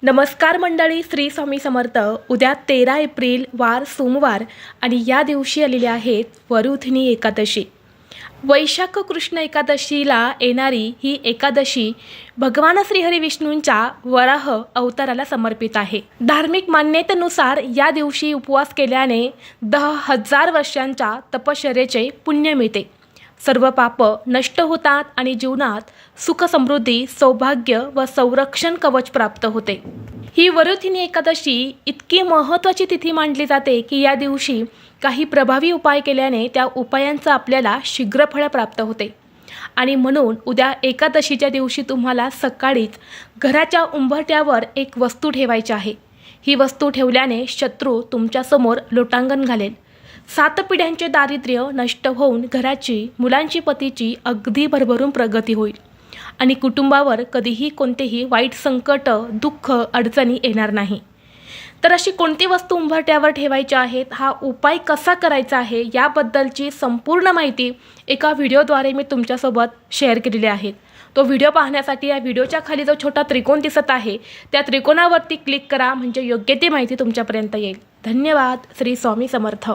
नमस्कार मंडळी, श्री स्वामी समर्थ. उद्या 13 एप्रिल वार सोमवार आणि या दिवशी आलेली आहेत वरुथिनी एकादशी. वैशाख कृष्ण एकादशीला येणारी ही एकादशी भगवान श्रीहरी विष्णूंच्या वराह अवताराला समर्पित आहे. धार्मिक मान्यतेनुसार या दिवशी उपवास केल्याने 10,000 वर्षांच्या तपश्चर्येचे पुण्य मिळते. सर्व पाप नष्ट होतात आणि जीवनात सुख समृद्धी, सौभाग्य व संरक्षण कवच प्राप्त होते. ही वरुथिनी एकादशी इतकी महत्त्वाची तिथी मानली जाते की या दिवशी काही प्रभावी उपाय केल्याने त्या उपायांचं आपल्याला शीघ्र फळ प्राप्त होते. आणि म्हणून उद्या एकादशीच्या दिवशी तुम्हाला सकाळीच घराच्या उंबरठ्यावर एक वस्तू ठेवायची आहे. ही वस्तू ठेवल्याने शत्रू तुमच्यासमोर लोटांगण घालेल. 7 पिढ्यांचे दारिद्र्य नष्ट होऊन घराची, मुलांची, पतीची अगदी भरभरून प्रगती होईल आणि कुटुंबावर कधीही कोणतेही वाईट संकट, दुःख, अडचणी येणार नाही. तर अशी कोणती वस्तू उंबरठ्यावर ठेवायची आहेत, हा उपाय कसा करायचा आहे याबद्दलची संपूर्ण माहिती एका व्हिडिओद्वारे मी तुमच्यासोबत शेअर केलेली आहे. तो व्हिडिओ पाहण्यासाठी या व्हिडिओच्या खाली जो छोटा त्रिकोण दिसत आहे त्या त्रिकोणावरती क्लिक करा, म्हणजे योग्य ती माहिती तुमच्यापर्यंत येईल. धन्यवाद. श्री स्वामी समर्थ.